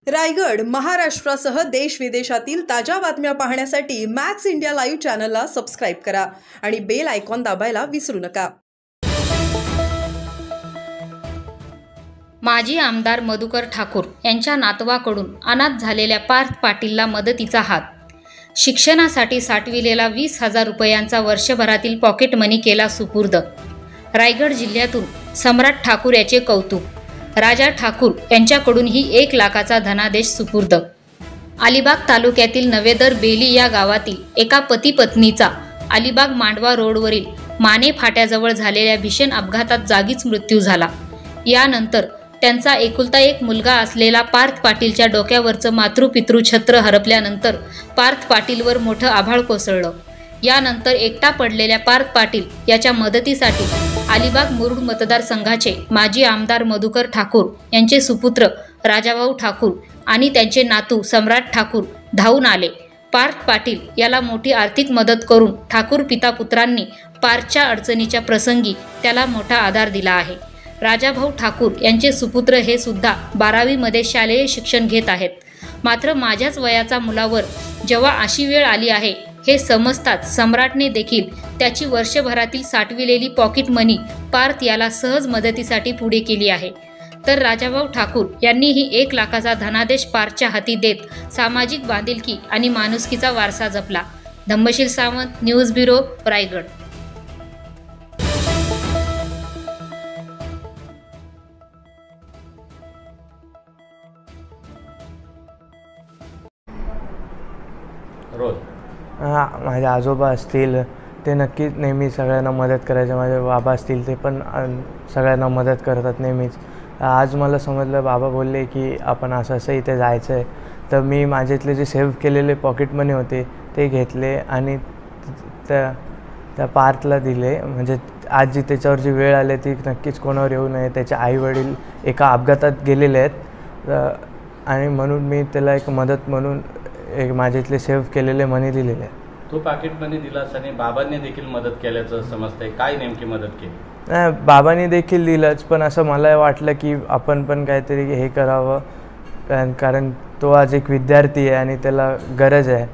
रायगड, महाराष्ट्रासह देश विदेशातील ताज्या बातम्या पाहण्यासाठी मॅक्स इंडिया लाईव्ह चॅनलला सबस्क्राइब करा आणि बेल आयकॉन दाबायला विसरू नका। माजी आमदार मधुकर ठाकूर यांच्या नातवाकडून अनाथ झालेल्या पार्थ पाटीलला मदतीचा हात। शिक्षणासाठी साठविलेला 20,000 रुपयांचा वर्षभरातील पॉकेट मनी केला सुपूर्द। रायगड जिल्ह्यातून सम्राट ठाकूर याचे कौतुक। राजा ठाकूर यांच्याकडूनही 1 लाखाचा धनादेश सुपूर्द। अलिबाग तालुक्यातील नवेदर बेली या गावातील एका पती पत्नीचा अलिबाग मांडवा रोडवरील माने फाट्याजवळ झालेल्या भीषण अपघातात जागीच मृत्यू झाला। यानंतर त्यांचा एकुलता एक मुलगा असलेला पार्थ पाटीलच्या डोक्यावरचं मातृपितृ छत्र हरपल्यानंतर पार्थ पाटीलवर मोठं आभाळ कोसळलं। यानंतर एकटा पडलेल्या पार्थ पाटील याच्या मदतीसाठी अलिबाग मुरुड मतदारसंघाचे माजी आमदार मधुकर ठाकूर यांचे सुपुत्र राजाभाऊ ठाकूर आणि त्यांचे नातू सम्राट ठाकूर धावून आले। पार्थ पाटील याला मोठी आर्थिक मदत करून ठाकूर पिता पुत्रांनी पार्थच्या अडचणीच्या प्रसंगी त्याला मोठा आधार दिला आहे। राजाभाऊ ठाकूर यांचे सुपुत्र हे सुद्धा 12वी मध्ये शालेय शिक्षण घेत आहेत। मात्र माझ्याच वयाचा मुलावर जेव्हा अशी वेळ आली आहे हे समजताच सम्राटने देखील त्याची वर्षभरातील साठविलेली पॉकेट मनी पार्थ याला सहज मदतीसाठी पुढे केली आहे। तर राजाभाऊ ठाकूर यांनीही 1 लाखाचा धनादेश पार्थच्या हाती देत सामाजिक बांधिलकी आणि माणुसकीचा वारसा जपला। Dhammasheel Sawant, news bureau, Raigad. माझे आजोबा असतील ते नक्कीच नेहमी सगळ्यांना मदत करायचे। माझे बाबा असतील ते पण सगळ्यांना मदत करतात नेहमीच। आज मला समजलं, बाबा बोलले की आपण असं इथे जायचं आहे, तर मी माझ्यातले जे सेव्ह केलेले पॉकेट मनी होते ते घेतले आणि त्या पार्थला दिले। म्हणजे आज जी त्याच्यावर जी वेळ आली ती नक्कीच कोणावर येऊ नये। त्याचे आईवडील एका अपघातात गेलेले आहेत आणि म्हणून मी त्याला एक मदत म्हणून एक माझ्यातले सेव्ह केलेले मनी दिलेले आहे। तो पॉकेट मनी दिलास आणि बाबांनी देखील मदत केल्याचं समजतंय, काय नेमकी मदत केली? नाही, बाबांनी देखील दिलंच, पण असं मला वाटलं की आपण पण काहीतरी हे करावं, कारण तो आज एक विद्यार्थी आहे आणि त्याला गरज आहे।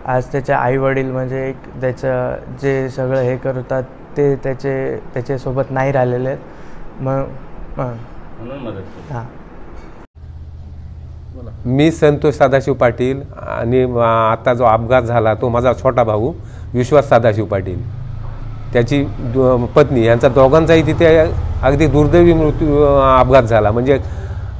आज त्याचे आईवडील म्हणजे एक त्याचं जे सगळं हे करतात ते त्याच्यासोबत नाही राहिलेले आहेत, म्हणून मदत केली। हां, मी संतोष सदाशिव पाटील आणि आता जो अपघात झाला तो माझा छोटा भाऊ विश्वास सदाशिव पाटील, त्याची पत्नी, यांचा दोघांचाही तिथे अगदी दुर्दैवी अपघात झाला। म्हणजे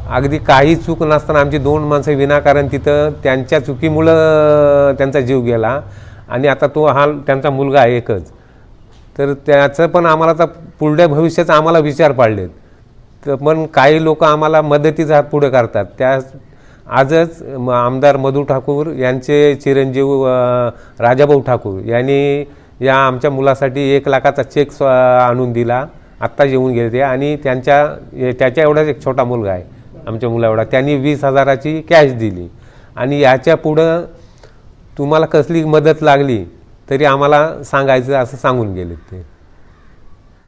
अगदी काही चूक नसताना आमची 2 माणसं विनाकारण तिथं त्यांच्या चुकीमुळं त्यांचा जीव गेला आणि आता तो त्यांचा मुलगा आहे एकच। तर त्याचं पण आम्हाला आता पुढल्या भविष्याचा आम्हाला विचार पाडलेत, तर पण काही लोक आम्हाला मदतीचा हात पुढे करतात। त्या आजच आमदार मधु ठाकूर यांचे चिरंजीव राजाभाऊ ठाकूर यांनी या आमच्या मुलासाठी 1 लाखाचा चेक आणून दिला। आत्ता येऊन गेले ते, आणि त्याच्या एवढाच एक छोटा मुलगा आहे आमच्या मुला एवढा, त्यांनी 20,000ची कॅश दिली। आणि याच्या पुढं तुम्हाला कसली मदत लागली तरी आम्हाला सांगायचं असं सांगून गेले ते।